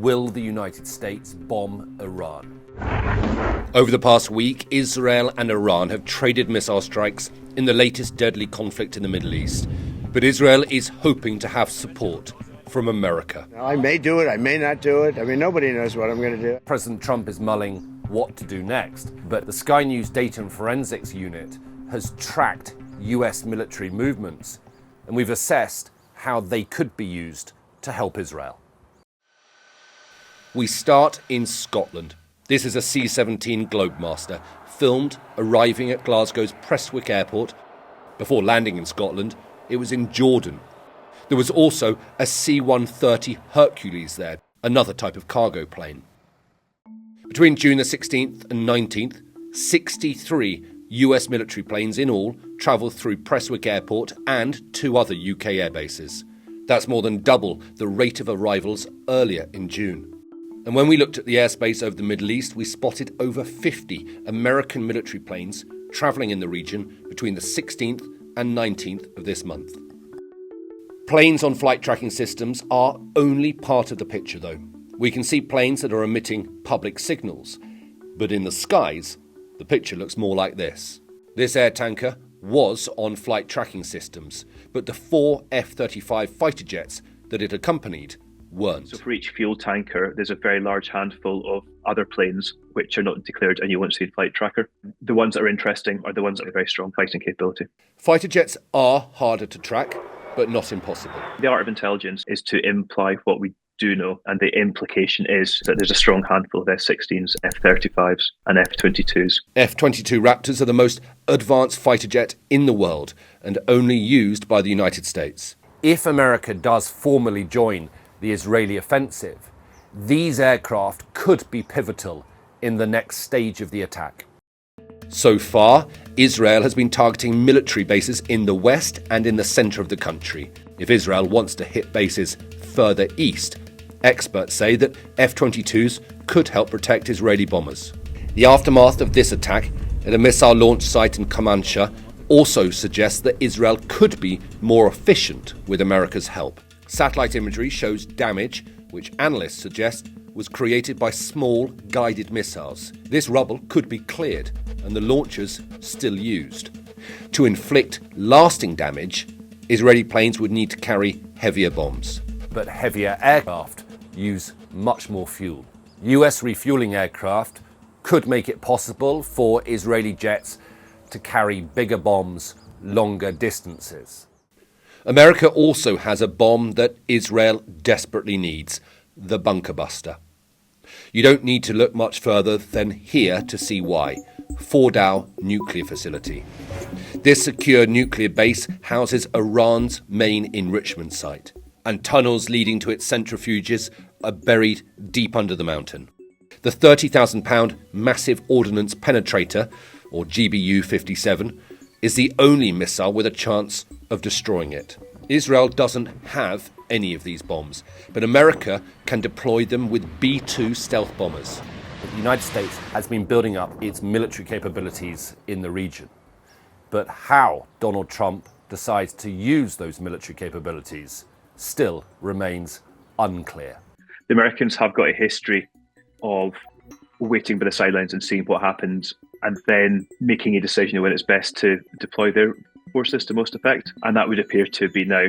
Will the United States bomb Iran? Over the past week, Israel and Iran have traded missile strikes in the latest deadly conflict in the Middle East. But Israel is hoping to have support from America. I may do it, I may not do it. I mean, nobody knows what I'm going to do. President Trump is mulling what to do next, but the Sky News Data and Forensics Unit has tracked US military movements, and we've assessed how they could be used to help Israel. We start in Scotland. This is a C-17 Globemaster, filmed arriving at Glasgow's Prestwick Airport. Before landing in Scotland, it was in Jordan. There was also a C-130 Hercules there, another type of cargo plane. Between June the 16th and 19th, 63 US military planes in all travelled through Prestwick Airport and 2 other UK air bases. That's more than double the rate of arrivals earlier in June. And when we looked at the airspace over the Middle East, we spotted over 50 American military planes travelling in the region between the 16th and 19th of this month. Planes on flight tracking systems are only part of the picture, though. We can see planes that are emitting public signals, but in the skies, the picture looks more like this. This air tanker was on flight tracking systems, but the 4 F-35 fighter jets that it accompanied weren't. So for each fuel tanker, there's a very large handful of other planes which are not declared and you won't see a flight tracker. The ones that are interesting are the ones that have very strong fighting capability. Fighter jets are harder to track, but not impossible. The art of intelligence is to imply what we do know, and the implication is that there's a strong handful of F-16s, F-35s and F-22s. F-22 Raptors are the most advanced fighter jet in the world and only used by the United States. If America does formally join the Israeli offensive, these aircraft could be pivotal in the next stage of the attack. So far, Israel has been targeting military bases in the west and in the centre of the country. If Israel wants to hit bases further east, experts say that F-22s could help protect Israeli bombers. The aftermath of this attack at a missile launch site in Kermanshah also suggests that Israel could be more efficient with America's help. Satellite imagery shows damage, which analysts suggest was created by small guided missiles. This rubble could be cleared and the launchers still used. To inflict lasting damage, Israeli planes would need to carry heavier bombs. But heavier aircraft use much more fuel. US refueling aircraft could make it possible for Israeli jets to carry bigger bombs longer distances. America also has a bomb that Israel desperately needs, the bunker buster. You don't need to look much further than here to see why. Fordow nuclear facility. This secure nuclear base houses Iran's main enrichment site, and tunnels leading to its centrifuges are buried deep under the mountain. The £30,000 massive ordnance penetrator, or GBU-57, is the only missile with a chance of destroying it. Israel doesn't have any of these bombs, but America can deploy them with B-2 stealth bombers. The United States has been building up its military capabilities in the region. But how Donald Trump decides to use those military capabilities still remains unclear. The Americans have got a history of waiting by the sidelines and seeing what happens and then making a decision when it's best to deploy their forces to most effect. And that would appear to be now